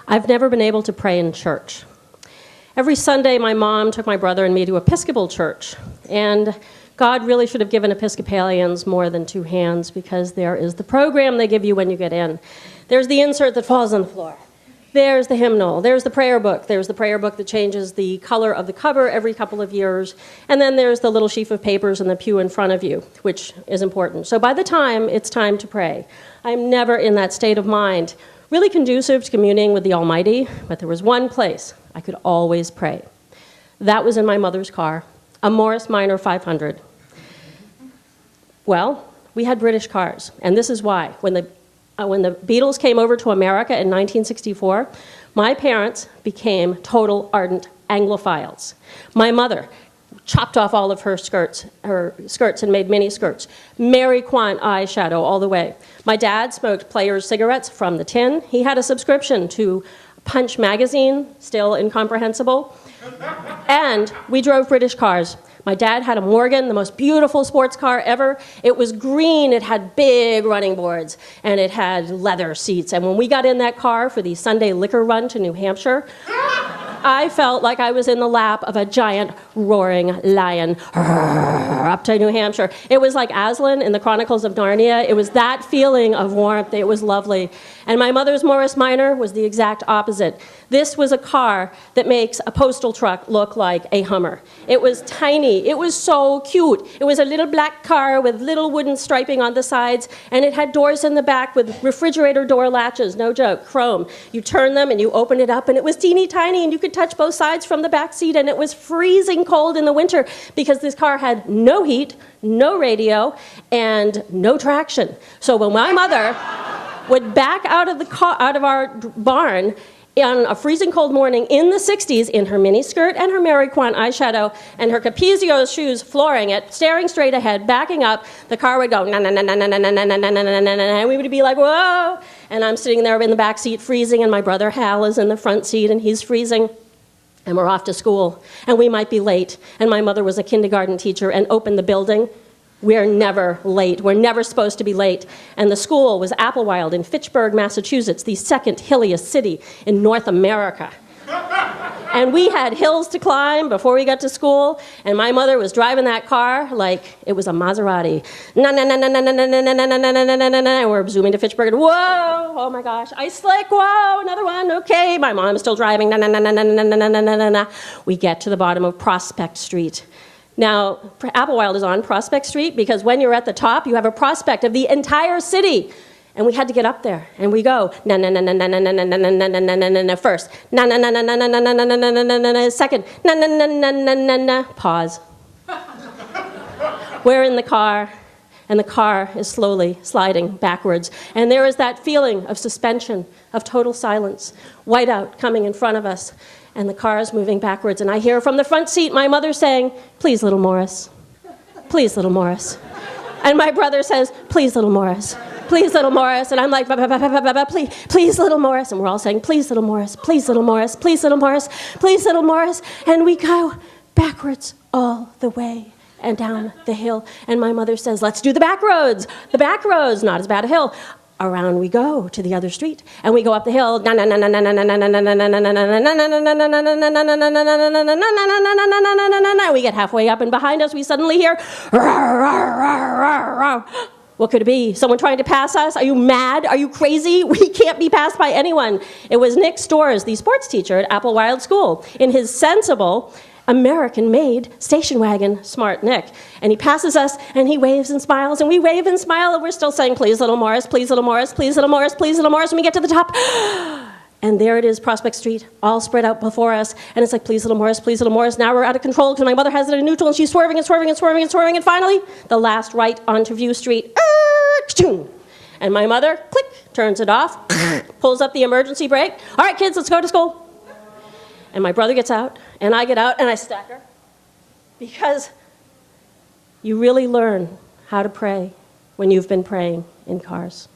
I've never been able to pray in church. Every Sunday, my mom took my brother and me to Episcopal church, and God really should have given Episcopalians more than two hands, because there is the program they give you when you get in. There's the insert that falls on the floor. There's the hymnal. There's the prayer book. There's the prayer book that changes the color of the cover every couple of years. And then there's the little sheaf of papers in the pew in front of you, which is important. So by the time it's time to pray, I'm never in that state of mind, really conducive to communing with the Almighty, but there was one place I could always pray. That was in my mother's car, a Morris Minor 500. Well, we had British cars, and this is why. When the Beatles came over to America in 1964, my parents became total ardent Anglophiles. My mother chopped off all of her skirts and made mini skirts. Mary Quant eyeshadow all the way. My dad smoked Players cigarettes from the tin. He had a subscription to Punch magazine, still incomprehensible. And we drove British cars. My dad had a Morgan, the most beautiful sports car ever. It was green, it had big running boards, and it had leather seats. And when we got in that car for the Sunday liquor run to New Hampshire, I felt like I was in the lap of a giant roaring lion up to New Hampshire. It was like Aslan in the Chronicles of Narnia. It was that feeling of warmth. It was lovely. And my mother's Morris Minor was the exact opposite. This was a car that makes a postal truck look like a Hummer. It was tiny. It was so cute. It was a little black car with little wooden striping on the sides, and it had doors in the back with refrigerator door latches, no joke, chrome. You turn them and you open it up, and it was teeny tiny, and you could touch both sides from the back seat, and it was freezing cold in the winter because this car had no heat, no radio, and no traction. So when my mother would back out of our barn on a freezing cold morning in the 60s in her mini skirt and her Mary Quant eyeshadow and her Capezio shoes flooring it, staring straight ahead, backing up, the car would go na na na na na na na na na na na na na, and we would be like, whoa! And I'm sitting there in the back seat freezing, and my brother Hal is in the front seat and he's freezing. And we're off to school, and we might be late. And my mother was a kindergarten teacher and opened the building. We're never late. We're never supposed to be late. And the school was Applewild in Fitchburg, Massachusetts, the second hilliest city in North America. And we had hills to climb before we got to school, and my mother was driving that car like it was a Maserati. Na na na na na na na na na na na na na na na, and we're zooming to Fitchburg, and whoa, oh my gosh, ice slick, whoa, another one, okay. My mom's still driving, na na na na na na na na na na. We get to the bottom of Prospect Street. Now, Applewild is on Prospect Street because when you're at the top, you have a prospect of the entire city. And we had to get up there, and we go na na na na na na na na na na na na na na first, na na na na na na na na na na na na na second, na na na na na na na pause. We're in the car, and the car is slowly sliding backwards, and there is that feeling of suspension, of total silence, whiteout coming in front of us, and the car is moving backwards, and I hear from the front seat my mother saying, "Please, little Morris. Please, little Morris." And my brother says, "Please, little Morris. Please, little Morris." And I'm like, please, please, little Morris. And we're all saying, "Please, little Morris. Please, little Morris. Please, little Morris. Please, little Morris." And we go backwards all the way and down the hill. And my mother says, "Let's do the back roads. The back roads, not as bad a hill." Around we go to the other street, and we go up the hill. We get halfway up, and behind us we suddenly hear, what could it be? Someone trying to pass us? Are you mad? Are you crazy? We can't be passed by anyone. It was Nick Storrs, the sports teacher at Applewild School, in his sensible, American-made station wagon, smart Nick. And he passes us, and he waves and smiles, and we wave and smile, and we're still saying, "Please, little Morris, please, little Morris, please, little Morris, please, little Morris," and we get to the top. And there it is, Prospect Street, all spread out before us. And it's like, "Please, little Morris, please, little Morris." Now we're out of control because my mother has it in neutral, and she's swerving and swerving and swerving and swerving. And finally, the last right onto View Street. And my mother, click, turns it off, pulls up the emergency brake. "All right, kids, let's go to school." And my brother gets out, and I get out, and I stagger. Because you really learn how to pray when you've been praying in cars.